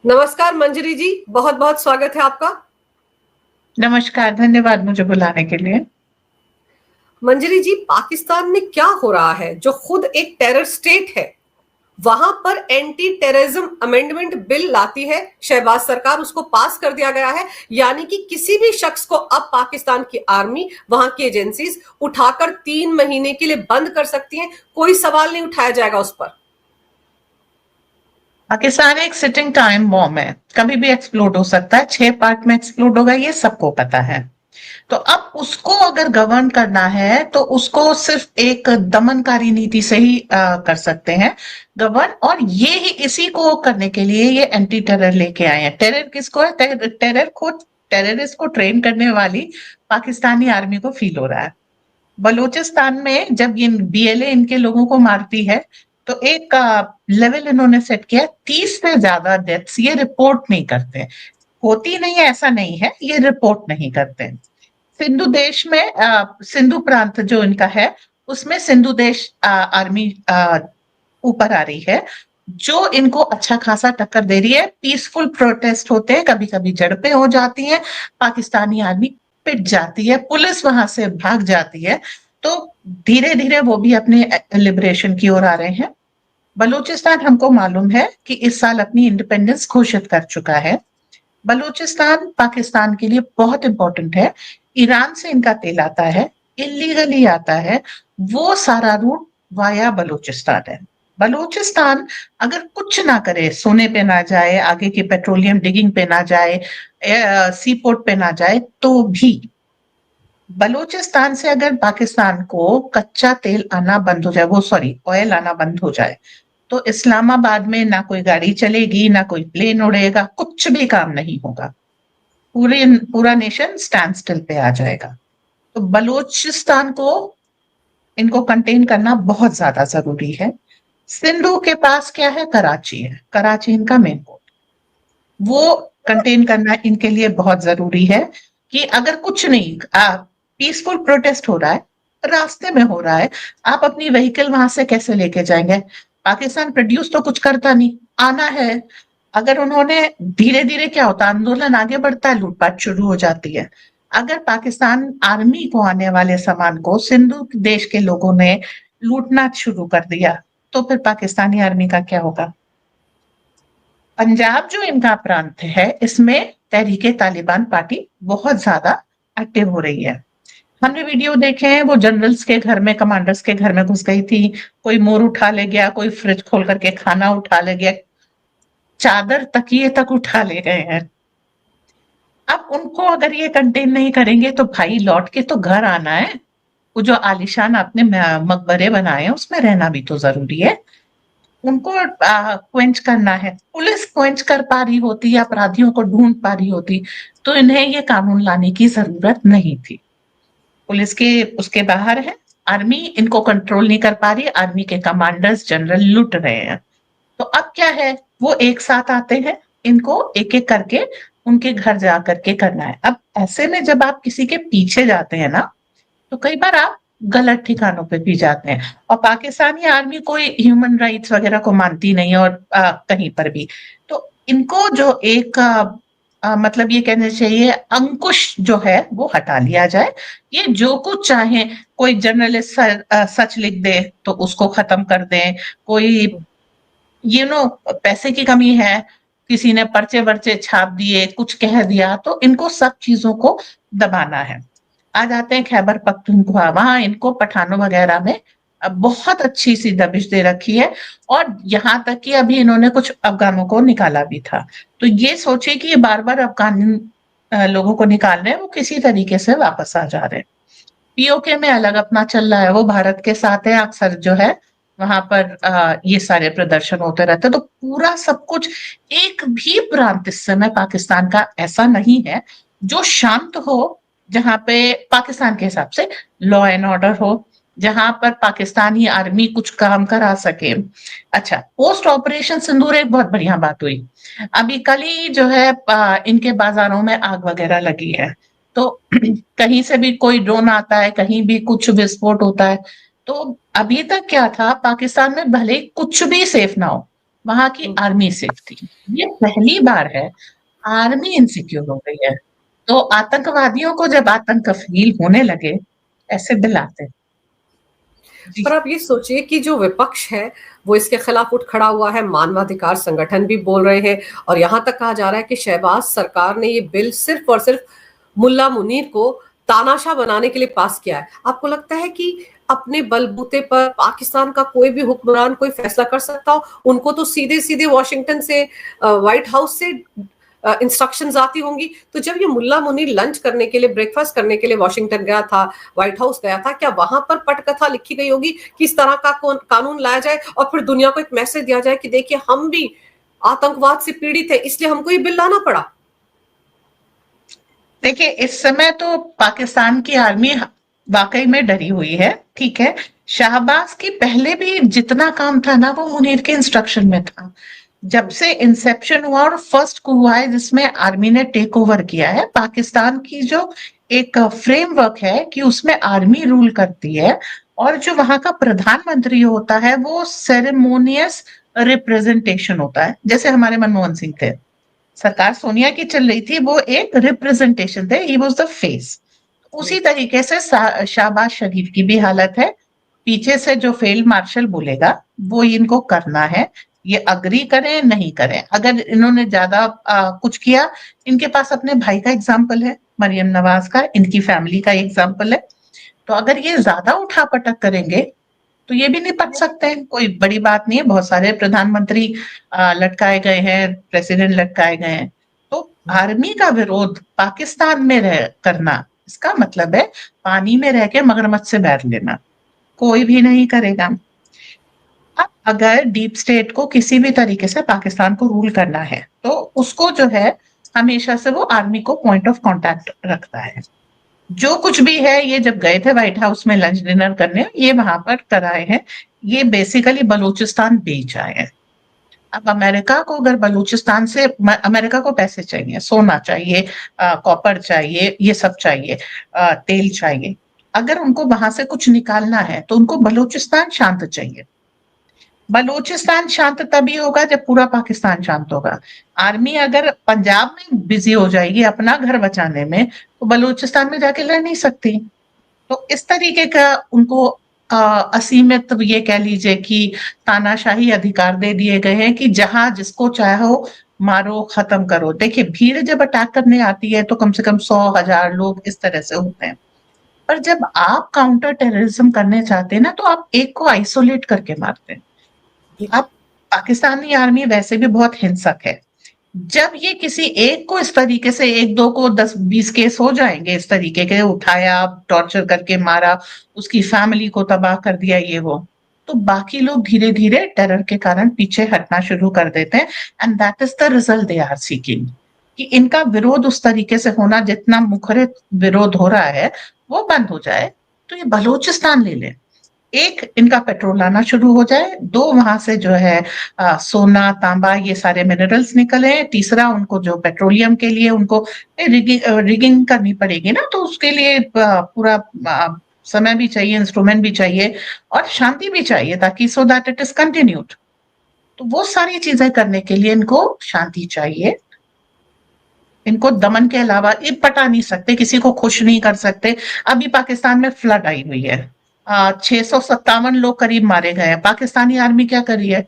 नमस्कार मंजरी जी, बहुत बहुत स्वागत है आपका। नमस्कार, धन्यवाद मुझे बुलाने के लिए। मंजरी जी, पाकिस्तान में क्या हो रहा है जो खुद एक टेरर स्टेट है, वहां पर एंटी टेररिज्म अमेंडमेंट बिल लाती है शहबाज सरकार, उसको पास कर दिया गया है। यानी कि किसी भी शख्स को अब पाकिस्तान की आर्मी, वहां की एजेंसीज उठाकर 3 महीने के लिए बंद कर सकती हैं, कोई सवाल नहीं उठाया जाएगा उस पर। पाकिस्तान एक सिटिंग टाइम बॉम्ब है, कभी भी एक्सप्लोड हो सकता है। 6 पार्ट में एक्सप्लोड होगा, ये सबको पता है। तो अब उसको अगर गवर्न करना है तो उसको सिर्फ एक दमनकारी नीति से ही कर सकते हैं गवर्न। और ये ही इसी को करने के लिए ये एंटी टेरर लेके आए हैं। टेरर किसको है? टेरर को, टेररिस्ट को ट्रेन करने वाली पाकिस्तानी आर्मी को फील हो रहा है। बलूचिस्तान में जब ये बीएलए इनके लोगों को मारती है तो एक लेवल इन्होंने सेट किया, 30 से ज्यादा डेथ्स ये रिपोर्ट नहीं करते। होती नहीं है ऐसा नहीं है, ये रिपोर्ट नहीं करते। सिंधु देश में सिंधु प्रांत जो इनका है उसमें सिंधु देश आर्मी ऊपर आ रही है, जो इनको अच्छा खासा टक्कर दे रही है। पीसफुल प्रोटेस्ट होते हैं, कभी कभी झड़पें हो जाती हैं, पाकिस्तानी आर्मी पिट जाती है, पुलिस वहां से भाग जाती है। तो धीरे धीरे वो भी अपने लिबरेशन की ओर आ रहे हैं। बलूचिस्तान हमको मालूम है कि इस साल अपनी इंडिपेंडेंस घोषित कर चुका है। बलूचिस्तान पाकिस्तान के लिए बहुत इंपॉर्टेंट है। ईरान से इनका तेल आता है, इलीगली आता है। वो सारा रूट वाया बलूचिस्तान है। बलूचिस्तान अगर कुछ ना करे, सोने पे ना जाए, आगे की पेट्रोलियम डिगिंग पे ना जाए, सी पोर्ट पे ना जाए, तो भी बलूचिस्तान से अगर पाकिस्तान को कच्चा तेल आना बंद हो जाए, वो सॉरी ऑयल आना बंद हो जाए, तो इस्लामाबाद में ना कोई गाड़ी चलेगी, ना कोई प्लेन उड़ेगा, कुछ भी काम नहीं होगा। पूरा नेशन स्टैंड स्टिल पे आ जाएगा। तो बलूचिस्तान को, इनको कंटेन करना बहुत ज्यादा जरूरी है। सिंधु के पास क्या है? कराची है, कराची इनका मेन पोर्ट। वो कंटेन करना इनके लिए बहुत जरूरी है कि अगर कुछ नहीं, पीसफुल प्रोटेस्ट हो रहा है, रास्ते में हो रहा है, आप अपनी व्हीकल वहां से कैसे लेके जाएंगे? पाकिस्तान प्रोड्यूस तो कुछ करता नहीं, आना है। अगर उन्होंने, धीरे धीरे क्या होता है, आंदोलन आगे बढ़ता है, लूटपाट शुरू हो जाती है। अगर पाकिस्तान आर्मी को आने वाले सामान को सिंधु देश के लोगों ने लूटना शुरू कर दिया, तो फिर पाकिस्तानी आर्मी का क्या होगा? पंजाब जो इनका प्रांत है, इसमें तहरीके तालिबान पार्टी बहुत ज्यादा एक्टिव हो रही है। हमने वीडियो देखे हैं, वो जनरल्स के घर में, कमांडर्स के घर में घुस गई थी, कोई मोर उठा ले गया, कोई फ्रिज खोल करके खाना उठा ले गया, चादर तकिए तक उठा ले गए हैं। अब उनको अगर ये कंटेन नहीं करेंगे तो भाई लौट के तो घर आना है। वो जो आलिशान आपने मकबरे बनाए हैं उसमें रहना भी तो जरूरी है। उनको क्वेंच करना है। पुलिस क्वेंच कर पा रही होती या अपराधियों को ढूंढ पा रही होती तो इन्हें ये कानून लाने की जरूरत नहीं थी। पुलिस के उसके बाहर है, आर्मी इनको कंट्रोल नहीं कर पा रही, आर्मी के कमांडर्स जनरल लुट रहे हैं। तो अब क्या है, वो एक साथ आते हैं, इनको एक एक करके उनके घर जा करके करना है। अब ऐसे में जब आप किसी के पीछे जाते हैं ना, तो कई बार आप गलत ठिकानों पे भी जाते हैं। और पाकिस्तानी आर्मी कोई ह्यूमन राइट्स वगैरह को मानती नहीं, और कहीं पर भी। तो इनको जो एक मतलब ये कहना चाहिए, अंकुश जो है वो हटा लिया जाए। ये जो कुछ चाहे, कोई जर्नलिस्ट सच लिख दे तो उसको खत्म कर दें, कोई पैसे की कमी है, किसी ने पर्चे वर्चे छाप दिए, कुछ कह दिया, तो इनको सब चीजों को दबाना है। आ जाते हैं खैबर पख्तूनख्वा, वहां इनको पठानों वगैरह में बहुत अच्छी सी दबिश दे रखी है। और यहाँ तक कि अभी इन्होंने कुछ अफगानों को निकाला भी था। तो ये सोचे कि ये बार बार अफगान लोगों को निकाल रहे हैं, वो किसी तरीके से वापस आ जा रहे हैं। पीओके में अलग अपना चल रहा है, वो भारत के साथ है, अक्सर जो है वहां पर ये सारे प्रदर्शन होते रहते हैं। तो पूरा सब कुछ, एक भी प्रांत इस समय पाकिस्तान का ऐसा नहीं है जो शांत हो, जहां पे पाकिस्तान के हिसाब से लॉ एंड ऑर्डर हो, जहां पर पाकिस्तानी आर्मी कुछ काम करा सके। अच्छा, पोस्ट ऑपरेशन सिंदूर एक बहुत बढ़िया बात हुई। अभी कल ही जो है इनके बाजारों में आग वगैरह लगी है। तो कहीं से भी कोई ड्रोन आता है, कहीं भी कुछ विस्फोट होता है। तो अभी तक क्या था, पाकिस्तान में भले कुछ भी सेफ ना हो, वहां की आर्मी सेफ थी। ये पहली बार है आर्मी इनसिक्योर हो गई है। तो आतंकवादियों को जब आतंक फील होने लगे, ऐसे बिल आते। पर जी। आप ये सोचिए कि जो विपक्ष है वो इसके खिलाफ उठ खड़ा हुआ है, मानवाधिकार संगठन भी बोल रहे हैं, और यहां तक कहा जा रहा है कि शहबाज सरकार ने ये बिल सिर्फ और सिर्फ मुल्ला मुनीर को तानाशाह बनाने के लिए पास किया है। आपको लगता है कि अपने बलबूते पर पाकिस्तान का कोई भी हुक्मरान कोई फैसला कर सकता हो? उनको तो सीधे सीधे वॉशिंगटन से, व्हाइट हाउस से इंस्ट्रक्शंस आती होंगी। तो जब ये मुल्ला मुनीर लंच करने के लिए, ब्रेकफास्ट करने के लिए वॉशिंगटन गया था, व्हाइट हाउस गया था, क्या वहां पर पटकथा लिखी गई होगी कि इस तरह का कानून लाया जाए और फिर दुनिया को एक मैसेज दिया जाए कि देखिए हम भी आतंकवाद से पीड़ित है, इसलिए हमको ये बिल लाना पड़ा? देखिए, इस समय तो पाकिस्तान की आर्मी वाकई में डरी हुई है, ठीक है। शाहबाज की पहले भी जितना काम था ना, वो मुनीर के इंस्ट्रक्शन में था। जब से इंसेप्शन हुआ और फर्स्ट coup हुआ है जिसमें आर्मी ने टेक ओवर किया है, पाकिस्तान की जो एक फ्रेमवर्क है कि उसमें आर्मी रूल करती है, और जो वहां का प्रधानमंत्री होता है वो सेरेमोनियस रिप्रेजेंटेशन होता है, जैसे हमारे मनमोहन सिंह थे। सरकार सोनिया की चल रही थी, वो एक रिप्रेजेंटेशन थे, ही वाज द फेस। उसी तरीके से शाहबाज शरीफ की भी हालत है। पीछे से जो फील्ड मार्शल बोलेगा वो इनको करना है, ये अग्री करें नहीं करें। अगर इन्होंने ज्यादा कुछ किया, इनके पास अपने भाई का एग्जाम्पल है, मरियम नवाज का, इनकी फैमिली का एग्जाम्पल है। तो अगर ये ज्यादा उठापटक करेंगे तो ये भी निपट सकते हैं, कोई बड़ी बात नहीं है। बहुत सारे प्रधानमंत्री लटकाए गए हैं, प्रेसिडेंट लटकाए गए हैं। तो आर्मी का विरोध पाकिस्तान में रह करना, इसका मतलब है पानी में रह के मगरमच्छ से बैर लेना, कोई भी नहीं करेगा। अब अगर डीप स्टेट को किसी भी तरीके से पाकिस्तान को रूल करना है, तो उसको जो है हमेशा से वो आर्मी को पॉइंट ऑफ कांटेक्ट रखता है। जो कुछ भी है, ये जब गए थे व्हाइट हाउस में लंच डिनर करने, ये वहां पर कराए हैं। ये बेसिकली बलूचिस्तान बेच आए हैं। अब अमेरिका को अगर बलूचिस्तान से, अमेरिका को पैसे चाहिए, सोना चाहिए, कॉपर चाहिए, ये सब चाहिए, तेल चाहिए। अगर उनको वहां से कुछ निकालना है तो उनको बलूचिस्तान शांत चाहिए। बलूचिस्तान शांत तभी होगा जब पूरा पाकिस्तान शांत होगा। आर्मी अगर पंजाब में बिजी हो जाएगी अपना घर बचाने में, तो बलूचिस्तान में जाके लड़ नहीं सकती। तो इस तरीके का उनको असीमित, ये कह लीजिए कि तानाशाही अधिकार दे दिए गए हैं कि जहां जिसको चाहो मारो, खत्म करो। देखिए, भीड़ जब अटैक करने आती है तो कम से कम 100,000 लोग इस तरह से होते हैं। पर जब आप काउंटर टेररिज्म करने चाहते हैं ना, तो आप एक को आइसोलेट करके मारते हैं। अब पाकिस्तानी आर्मी वैसे भी बहुत हिंसक है। जब ये किसी एक को इस तरीके से, एक दो को 10-20 केस हो जाएंगे इस तरीके के, उठाया, टॉर्चर करके मारा, उसकी फैमिली को तबाह कर दिया, ये वो, तो बाकी लोग धीरे धीरे टेरर के कारण पीछे हटना शुरू कर देते हैं। And that is the result they are seeking, कि इनका विरोध उस तरीके से होना, जितना मुखरित विरोध हो रहा है वो बंद हो जाए। तो ये बलूचिस्तान ले लें, एक इनका पेट्रोल आना शुरू हो जाए, दो वहां से जो है सोना तांबा ये सारे मिनरल्स निकले, तीसरा उनको जो पेट्रोलियम के लिए उनको रिगिंग करनी पड़ेगी ना, तो उसके लिए पूरा समय भी चाहिए, इंस्ट्रूमेंट भी चाहिए, और शांति भी चाहिए, ताकि so that it is continued. तो वो सारी चीजें करने के लिए इनको शांति चाहिए। इनको दमन के अलावा ये पटा नहीं सकते, किसी को खुश नहीं कर सकते। अभी पाकिस्तान में फ्लड आई हुई है, 657 लोग करीब मारे गए हैं। पाकिस्तानी आर्मी क्या कर रही है?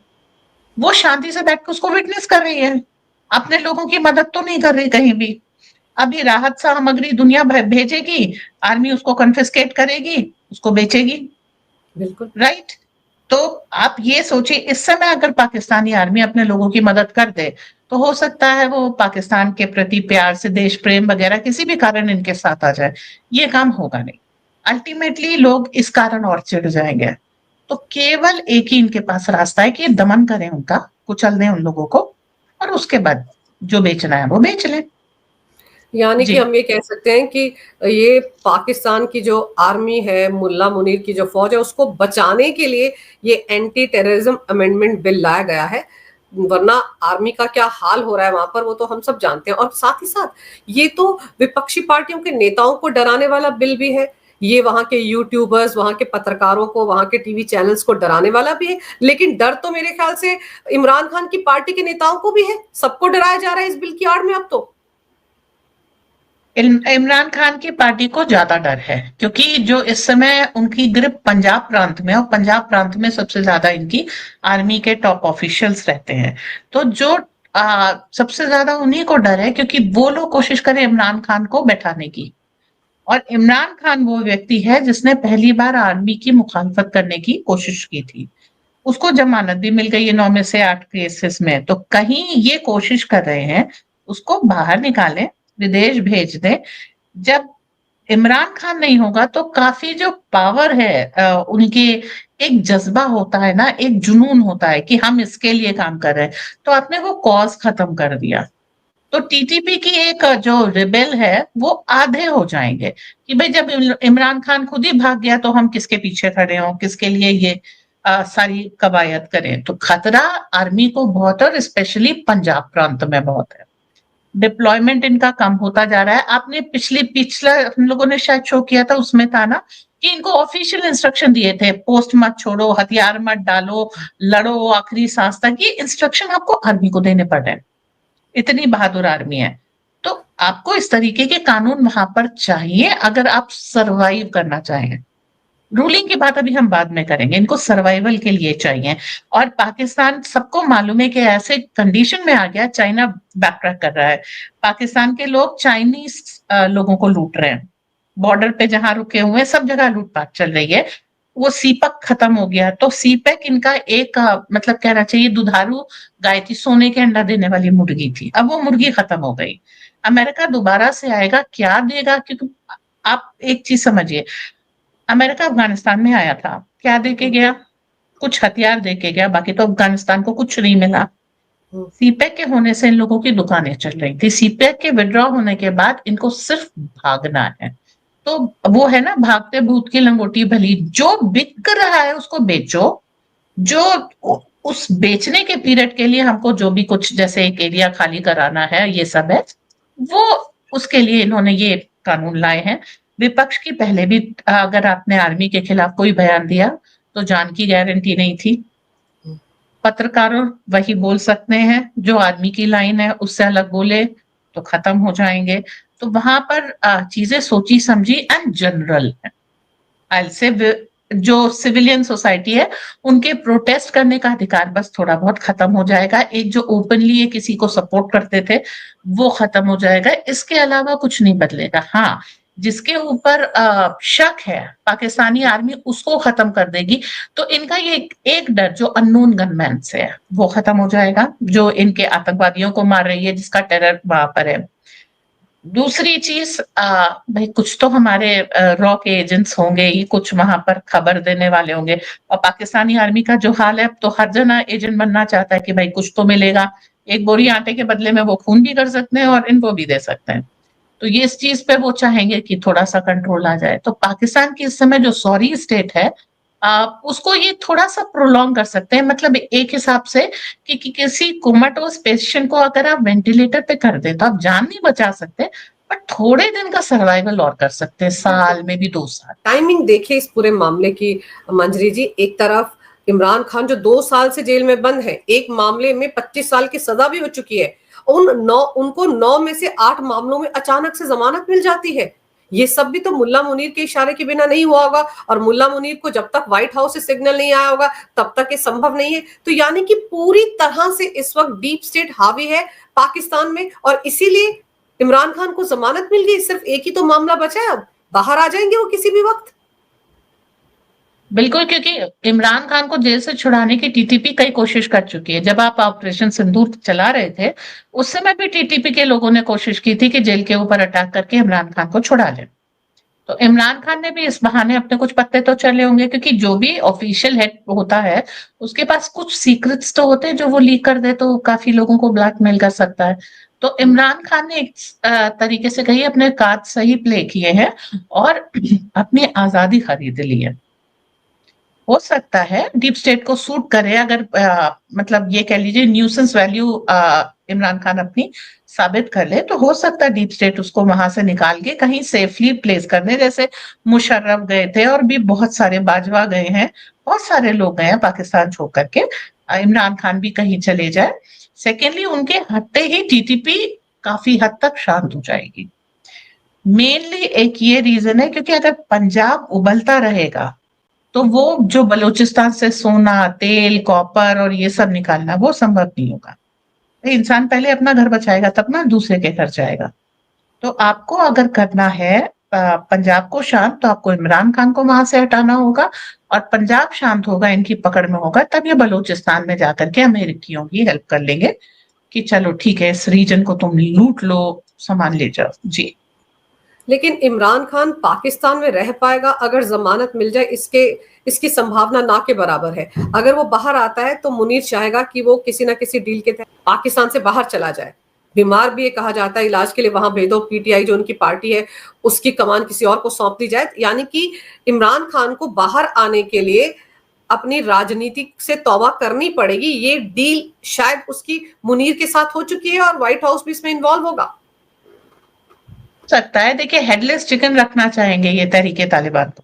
वो शांति से बैठ के उसको विटनेस कर रही है, अपने लोगों की मदद तो नहीं कर रही कहीं भी। अभी राहत सामग्री दुनिया भेजेगी, आर्मी उसको कन्फिस्केट करेगी, उसको बेचेगी। बिल्कुल। राइट। तो आप ये सोचिए, इस समय अगर पाकिस्तानी आर्मी अपने लोगों की मदद कर दे, तो हो सकता है वो पाकिस्तान के प्रति प्यार से, देश प्रेम वगैरह किसी भी कारण इनके साथ आ जाए। ये काम होगा नहीं, अल्टीमेटली लोग इस कारण और चिढ़ जाएंगे। तो केवल एक ही इनके पास रास्ता है कि दमन करें उनका, कुचल दें उन लोगों को, और उसके बाद जो बेचना है वो बेच लें। यानी कि जी। हम ये कह सकते हैं कि ये पाकिस्तान की जो आर्मी है, मुल्ला मुनीर की जो फौज है, उसको बचाने के लिए ये एंटी टेररिज्म अमेंडमेंट बिल लाया गया है। वरना आर्मी का क्या हाल हो रहा है वहां पर वो तो हम सब जानते हैं। और साथ ही साथ ये तो विपक्षी पार्टियों के नेताओं को डराने वाला बिल भी है। ये वहां के यूट्यूबर्स, वहां के पत्रकारों को, वहां के टीवी चैनल्स को डराने वाला भी है, लेकिन डर तो मेरे ख्याल से इमरान खान की पार्टी के नेताओं को भी है। सबको डराया जा रहा है इस बिल की आड़ में अब तो। इमरान खान की पार्टी को ज्यादा डर है, क्योंकि जो इस समय उनकी ग्रिप पंजाब प्रांत में, और पंजाब प्रांत में सबसे ज्यादा इनकी आर्मी के टॉप ऑफिशियल्स रहते हैं। तो जो सबसे ज्यादा उन्हीं को डर है, क्योंकि वो लोग कोशिश करें इमरान खान को बैठाने की। और इमरान खान वो व्यक्ति है जिसने पहली बार आर्मी की मुखालफत करने की कोशिश की थी। उसको जमानत भी मिल गई है 9 में से 8 केसेस में। तो कहीं ये कोशिश कर रहे हैं उसको बाहर निकालें, विदेश भेज दें। जब इमरान खान नहीं होगा तो काफी जो पावर है उनके, एक जज्बा होता है ना, एक जुनून होता है कि हम इसके लिए काम कर रहे हैं, तो आपने वो कॉज खत्म कर दिया। तो टीटीपी की एक जो रिबेल है वो आधे हो जाएंगे कि भाई जब इमरान खान खुद ही भाग गया तो हम किसके पीछे खड़े हों, किसके लिए ये सारी कवायद करें। तो खतरा आर्मी को बहुत है, और स्पेशली पंजाब प्रांत में बहुत है। डिप्लॉयमेंट इनका कम होता जा रहा है। आपने पिछला हम लोगों ने शायद शो किया था, उसमें था ना कि इनको ऑफिशियल इंस्ट्रक्शन दिए थे, पोस्ट मत छोड़ो, हथियार मत डालो, लड़ो आखिरी सांस तक। ये इंस्ट्रक्शन आपको आर्मी को देने पड़ रहे हैं, इतनी बहादुर आर्मी है। तो आपको इस तरीके के कानून वहां पर चाहिए अगर आप सरवाइव करना चाहें। रूलिंग की बात अभी हम बाद में करेंगे, इनको सर्वाइवल के लिए चाहिए। और पाकिस्तान, सबको मालूम है कि ऐसे कंडीशन में आ गया, चाइना बैकट्रैक कर रहा है। पाकिस्तान के लोग चाइनीज लोगों को लूट रहे हैं, बॉर्डर पे जहां रुके हुए हैं सब जगह लूटपाट चल रही है। वो सीपक खत्म हो गया, तो सीपैक इनका एक मतलब कहना चाहिए दुधारू गाय थी, सोने के अंडा देने वाली मुर्गी थी। अब वो मुर्गी खत्म हो गई। अमेरिका दोबारा से आएगा, क्या देगा? क्योंकि आप एक चीज समझिए, अमेरिका अफगानिस्तान में आया था, क्या देके गया? कुछ हथियार देके गया, बाकी तो अफगानिस्तान को कुछ नहीं मिला। सीपैक के होने से इन लोगों की दुकानें चल रही थी। सीपैक के विड्रॉ होने के बाद इनको सिर्फ भागना है। तो वो है ना, भागते भूत की लंगोटी भली। जो बिक रहा है उसको बेचो। जो उस बेचने के पीरियड के लिए हमको जो भी कुछ, जैसे एक एरिया खाली कराना है, ये सब है, वो उसके लिए इन्होंने ये कानून लाए हैं। विपक्ष की पहले भी अगर आपने आर्मी के खिलाफ कोई बयान दिया तो जान की गारंटी नहीं थी। पत्रकारों वही बोल सकते हैं, जो आर्मी की लाइन है उससे अलग बोले तो खत्म हो जाएंगे। तो वहां पर चीजें सोची समझी एंड जनरल है। आई से जो सिविलियन सोसाइटी है उनके प्रोटेस्ट करने का अधिकार बस थोड़ा बहुत खत्म हो जाएगा। एक जो ओपनली ये किसी को सपोर्ट करते थे वो खत्म हो जाएगा। इसके अलावा कुछ नहीं बदलेगा। हाँ, जिसके ऊपर शक है पाकिस्तानी आर्मी उसको खत्म कर देगी। तो इनका ये एक डर जो अननोन गनमैन से है वो खत्म हो जाएगा, जो इनके आतंकवादियों को मार रही है, जिसका टेरर वहां पर है। दूसरी चीज, भाई कुछ तो हमारे रॉ के एजेंट्स होंगे ही, कुछ वहां पर खबर देने वाले होंगे। और पाकिस्तानी आर्मी का जो हाल है, अब तो हर जना एजेंट बनना चाहता है कि भाई कुछ तो मिलेगा। एक बोरी आटे के बदले में वो खून भी कर सकते हैं और इनको भी दे सकते हैं। तो ये इस चीज पे वो चाहेंगे कि थोड़ा सा कंट्रोल आ जाए। तो पाकिस्तान की इस समय जो सॉरी स्टेट है, उसको ये थोड़ा सा प्रोलॉन्ग कर सकते हैं। मतलब एक हिसाब से कि किसी कोमाटोस पेशेंट को अगर आप वेंटिलेटर पे कर दें तो आप जान नहीं बचा सकते, बट थोड़े दिन का सर्वाइवल और कर सकते हैं, साल में भी 2 साल। टाइमिंग देखिए इस पूरे मामले की मंजरी जी। एक तरफ इमरान खान जो 2 साल से जेल में बंद है, एक मामले में 25 साल की सजा भी हो चुकी है। उनको 9 में से 8 मामलों में अचानक से जमानत मिल जाती है। ये सब भी तो मुल्ला मुनीर के इशारे के बिना नहीं हुआ होगा, और मुल्ला मुनीर को जब तक व्हाइट हाउस से सिग्नल नहीं आया होगा तब तक ये संभव नहीं है। तो यानी कि पूरी तरह से इस वक्त डीप स्टेट हावी है पाकिस्तान में, और इसीलिए इमरान खान को जमानत मिल गई। सिर्फ एक ही तो मामला बचा है, अब बाहर आ जाएंगे वो किसी भी वक्त। बिल्कुल, क्योंकि इमरान खान को जेल से छुड़ाने की टीटीपी कई कोशिश कर चुकी है। जब आप ऑपरेशन सिंदूर चला रहे थे उस समय भी टीटीपी के लोगों ने कोशिश की थी कि जेल के ऊपर अटैक करके इमरान खान को छुड़ा लें। तो इमरान खान ने भी इस बहाने अपने कुछ पत्ते तो चले होंगे, क्योंकि जो भी ऑफिशियल हेड होता है उसके पास कुछ सीक्रेट्स तो होते हैं जो वो लीक कर दे तो काफी लोगों को ब्लैकमेल कर सकता है। तो इमरान खान ने एक तरीके से कही अपने कार्ड सही प्ले किए हैं और अपनी आजादी खरीद ली है। हो सकता है डीप स्टेट को सूट करे, अगर मतलब ये कह लीजिए न्यूसेंस वैल्यू इमरान खान अपनी साबित कर ले, तो हो सकता है डीप स्टेट उसको वहां से निकाल के कहीं सेफली प्लेस कर दे। जैसे मुशर्रफ गए थे और भी बहुत सारे, बाजवा गए हैं, बहुत सारे लोग गए हैं पाकिस्तान छोड़ करके। इमरान खान भी कहीं चले जाए। सेकेंडली, उनके हटते ही टीटीपी काफी हद तक शांत हो जाएगी। मेनली एक ये रीजन है क्योंकि अगर पंजाब उबलता रहेगा तो वो जो बलूचिस्तान से सोना, तेल, कॉपर और ये सब निकालना वो संभव नहीं होगा। इंसान पहले अपना घर बचाएगा तब ना दूसरे के घर जाएगा। तो आपको अगर करना है पंजाब को शांत, तो आपको इमरान खान को वहां से हटाना होगा, और पंजाब शांत होगा, इनकी पकड़ में होगा, तब ये बलूचिस्तान में जाकर के अमेरिकियों की हेल्प कर लेंगे कि चलो ठीक है, इस रीजन को तुम लूट लो, सामान ले जाओ जी। लेकिन इमरान खान पाकिस्तान में रह पाएगा अगर जमानत मिल जाए, इसकी संभावना ना के बराबर है। अगर वो बाहर आता है तो मुनीर चाहेगा कि वो किसी ना किसी डील के तहत पाकिस्तान से बाहर चला जाए। बीमार भी ये कहा जाता है, इलाज के लिए वहां भेजो, पीटीआई जो उनकी पार्टी है उसकी कमान किसी और को सौंप दी जाए। यानी कि इमरान खान को बाहर आने के लिए अपनी राजनीति से तौबा करनी पड़ेगी। ये डील शायद उसकी मुनीर के साथ हो चुकी है और व्हाइट हाउस भी इसमें इन्वॉल्व होगा। सकता है, देखिए हेडलेस चिकन रखना चाहेंगे ये तहरीके तालिबान तो।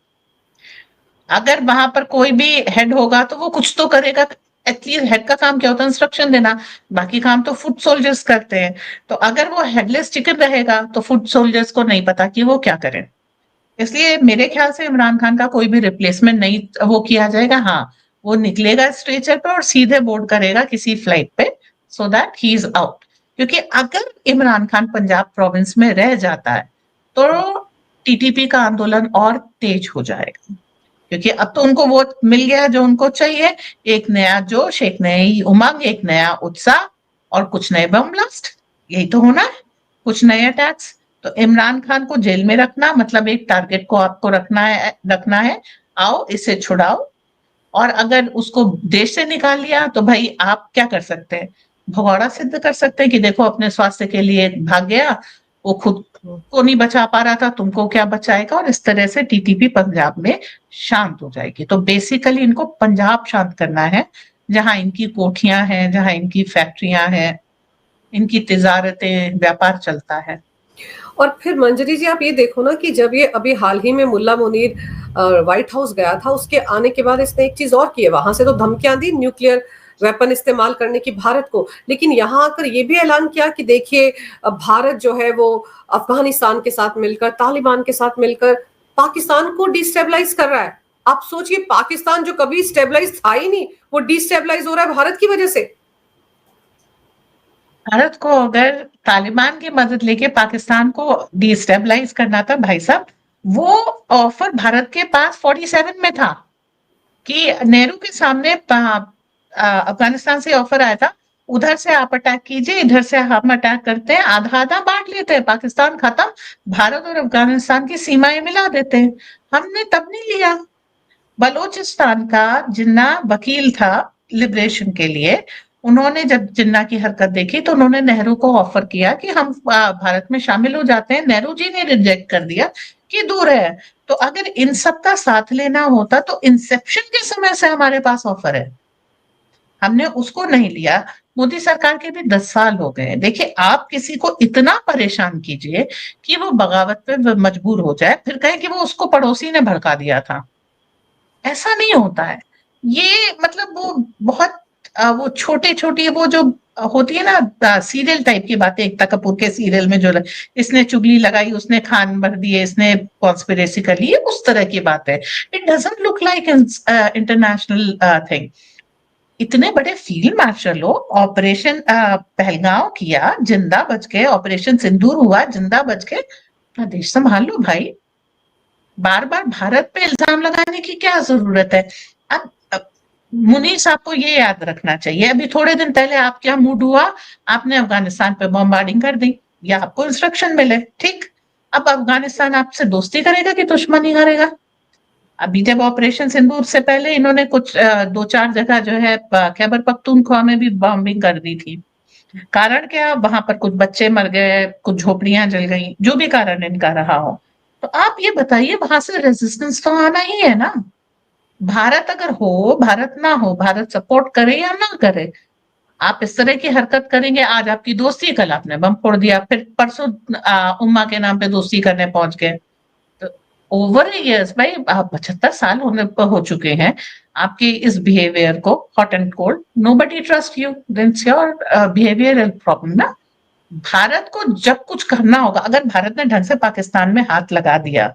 अगर वहां पर कोई भी हेड होगा तो वो कुछ तो करेगा। एटलीस्ट हेड का काम क्या होता है? इंस्ट्रक्शन देना। बाकी काम तो फुट सोल्जर्स करते हैं। तो अगर वो हेडलेस चिकन रहेगा तो फुट सोल्जर्स को नहीं पता कि वो क्या करें। इसलिए मेरे ख्याल से इमरान खान का कोई भी रिप्लेसमेंट नहीं वो किया जाएगा। हाँ, वो निकलेगा स्ट्रेचर पे और सीधे बोर्ड करेगा किसी फ्लाइट पे, so that he is out. क्योंकि अगर इमरान खान पंजाब प्रोविंस में रह जाता है तो टीटीपी का आंदोलन और तेज हो जाएगा, क्योंकि अब तो उनको वो मिल गया जो उनको चाहिए। एक नया जोश, एक नई उमंग, एक नया उत्साह और कुछ नए बम ब्लास्ट, यही तो होना है। कुछ नए अटैक्स। तो इमरान खान को जेल में रखना मतलब एक टारगेट को आपको रखना है, आओ इसे छुड़ाओ। और अगर उसको देश से निकाल लिया तो भाई आप क्या कर सकते हैं? भगौड़ा सिद्ध कर सकते हैं कि देखो अपने स्वास्थ्य के लिए भाग गया, वो खुद को नहीं बचा पा रहा था, तुमको क्या बचाएगा। और इस तरह से टीटीपी पंजाब में शांत हो जाएगी। तो बेसिकली इनको पंजाब शांत करना है, जहां इनकी कोठियां हैं, जहां इनकी फैक्ट्रियां हैं, इनकी तिजारतें, व्यापार चलता है। और फिर मंजरी जी आप ये देखो ना कि जब ये अभी हाल ही में मुल्ला मुनीर व्हाइट हाउस गया था, उसके आने के बाद इसने एक चीज और की है। वहां से तो धमकियां दी न्यूक्लियर वेपन इस्तेमाल करने की भारत को, लेकिन यहाँ आकर ये भी ऐलान किया कि देखिए भारत जो है वो अफगानिस्तान के साथ मिलकर, तालिबान के साथ मिलकर पाकिस्तान को डिस्टेबलाइज कर रहा है। आप सोचिए, पाकिस्तान जो कभी स्टेबलाइज था ही नहीं, वो डिस्टेबलाइज हो रहा है भारत की वजह से। भारत को अगर तालिबान की मदद लेके पाकिस्तान को डिस्टेबलाइज करना था भाई साहब, वो ऑफर भारत के पास 47 में था कि नेहरू के सामने अफगानिस्तान से ऑफर आया था, उधर से आप अटैक कीजिए, इधर से हम अटैक करते हैं, आधा आधा बांट लेते हैं, पाकिस्तान खत्म, भारत और अफगानिस्तान की सीमाएं मिला देते हैं। हमने तब नहीं लिया। बलोचिस्तान का जिन्ना वकील था लिबरेशन के लिए, उन्होंने जब जिन्ना की हरकत देखी तो उन्होंने नेहरू को ऑफर किया कि हम भारत में शामिल हो जाते हैं। नेहरू जी ने रिजेक्ट कर दिया कि दूर है। तो अगर इन सब का साथ लेना होता तो इंसेप्शन के समय से हमारे पास ऑफर है, हमने उसको नहीं लिया। मोदी सरकार के भी 10 साल हो गए। देखिए, आप किसी को इतना परेशान कीजिए कि वो बगावत पे मजबूर हो जाए, फिर कहे कि वो उसको पड़ोसी ने भड़का दिया था। ऐसा नहीं होता है। ये मतलब वो बहुत वो छोटे छोटी वो जो होती है ना सीरियल टाइप की बातें, एकता कपूर के सीरियल में जो इसने चुगली लगाई, उसने खान भर दिए, इसने कॉन्स्पिरेसी कर ली, उस तरह की बात है। It doesn't look like international thing. इतने बड़े फील्ड मार्शल हो, ऑपरेशन पहलगांव किया, जिंदा बच गए, ऑपरेशन सिंदूर हुआ, जिंदा बच गए, अपना देश संभाल लो भाई। बार बार भारत पे इल्जाम लगाने की क्या जरूरत है? अब मुनीर साहब को ये याद रखना चाहिए, अभी थोड़े दिन पहले आप क्या मूड हुआ, आपने अफगानिस्तान पे बॉम्बार्डिंग कर दी या आपको इंस्ट्रक्शन मिले, ठीक। अब अफगानिस्तान आपसे दोस्ती करेगा कि दुश्मनी करेगा? अभी जब ऑपरेशन सिंदूर से पहले इन्होंने कुछ 2-4 जगह जो है खैबर पख्तूनख्वा में भी बॉम्बिंग कर दी थी। कारण क्या? वहां पर कुछ बच्चे मर गए, कुछ झोपड़ियां जल गई, जो भी कारण इनका रहा हो। तो आप ये बताइए, वहां से रेजिस्टेंस तो आना ही है ना। भारत अगर हो, भारत ना हो, भारत सपोर्ट करे या ना करे, आप इस तरह की हरकत करेंगे, आज आपकी दोस्ती, कल आपने बम फोड़ दिया, फिर परसों उम्मा के नाम पे दोस्ती करने पहुंच गए। तो ओवर इयर्स भाई, आप 75 साल हो चुके हैं आपके इस बिहेवियर को, hot and cold, nobody trust you, then your behavioural problem ना। भारत को जब कुछ करना होगा, अगर भारत ने ढंग से पाकिस्तान में हाथ लगा दिया,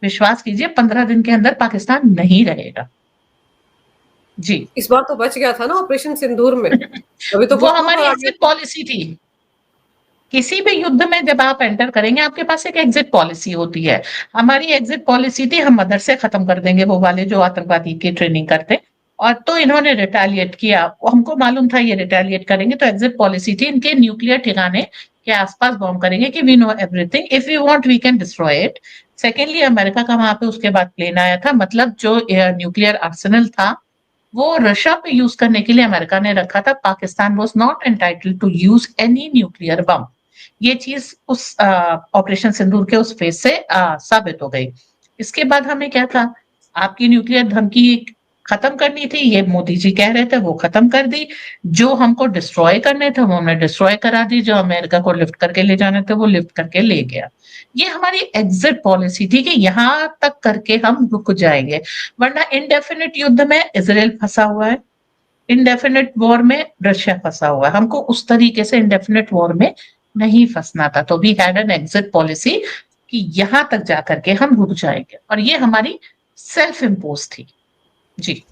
विश्वास कीजिए 15 दिन के अंदर पाकिस्तान नहीं रहेगा। जी। इस बार तो बच गया था ना ऑपरेशन सिंदूर में, अभी तो वो घुटनों हमारी पर आ गया एग्जिट था। पॉलिसी थी। किसी भी युद्ध में जब आप एंटर करेंगे, आपके पास एक एग्जिट पॉलिसी होती है। हमारी एग्जिट पॉलिसी थी, हम मदर से खत्म कर देंगे वो वाले जो आतंकवादी की ट्रेनिंग करते, और तो इन्होंने रिटेलिएट किया, हमको मालूम था ये रिटेलिएट करेंगे, तो एग्जिट पॉलिसी थी इनके न्यूक्लियर ठिकाने के आसपास बॉम्ब करेंगे कि we know everything, if we want we can destroy it. Secondly, America का वहां पे उसके बाद प्लेन आया था, मतलब जो न्यूक्लियर आर्सेनल था वो रशिया पे यूज करने के लिए अमेरिका ने रखा था। Pakistan was not entitled to use any nuclear bomb. ये चीज उस ऑपरेशन सिंदूर के उस फेज से साबित हो गई। इसके बाद हमें क्या था, आपकी न्यूक्लियर धमकी खत्म करनी थी, ये मोदी जी कह रहे थे, वो खत्म कर दी। जो हमको डिस्ट्रॉय करने थे वो हमने डिस्ट्रॉय करा दी, जो अमेरिका को लिफ्ट करके ले जाने थे वो लिफ्ट करके ले गया। ये हमारी एग्जिट पॉलिसी थी कि यहां तक करके हम रुक जाएंगे, वरना इनडेफिनिट युद्ध में इसराइल फंसा हुआ है, इनडेफिनिट वॉर में रशिया फंसा हुआ है, हमको उस तरीके से इनडेफिनिट वॉर में नहीं फंसना था। तो we had an exit policy कि यहां तक जाकर के हम रुक जाएंगे, और ये हमारी सेल्फ इम्पोज थी। जी।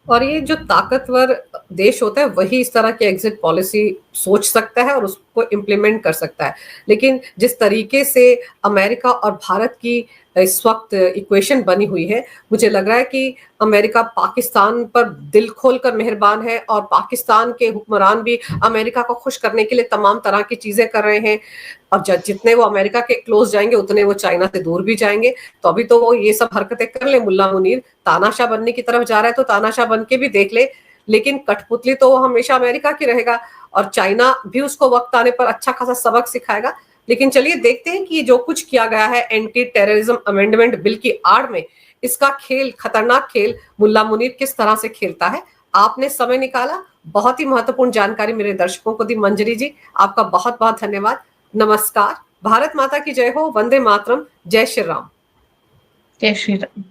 और ये जो ताकतवर देश होता है वही इस तरह की एग्जिट पॉलिसी सोच सकता है और उसको इम्प्लीमेंट कर सकता है। लेकिन जिस तरीके से अमेरिका और भारत की इस वक्त इक्वेशन बनी हुई है, मुझे लग रहा है कि अमेरिका पाकिस्तान पर दिल खोलकर मेहरबान है और पाकिस्तान के हुक्मरान भी अमेरिका को खुश करने के लिए तमाम तरह की चीजें कर रहे हैं। और जितने वो अमेरिका के क्लोज जाएंगे उतने वो चाइना से दूर भी जाएंगे। तो अभी तो वो ये सब हरकतें कर ले मुल्ला मुनीर, तानाशाह बनने की तरफ जा रहा है तो तानाशाह बन के भी देख ले, लेकिन कठपुतली तो वो हमेशा अमेरिका की रहेगा और चाइना भी उसको वक्त आने पर अच्छा खासा सबक सिखाएगा। लेकिन चलिए देखते हैं कि जो कुछ किया गया है एंटी टेररिज्म अमेंडमेंट बिल की आड़ में, इसका खेल, खतरनाक खेल मुल्ला मुनीर किस तरह से खेलता है। आपने समय निकाला, बहुत ही महत्वपूर्ण जानकारी मेरे दर्शकों को दी। मंजरी जी, आपका बहुत बहुत धन्यवाद। नमस्कार। भारत माता की जय हो। वंदे मातरम। जय श्री राम। जय श्री राम।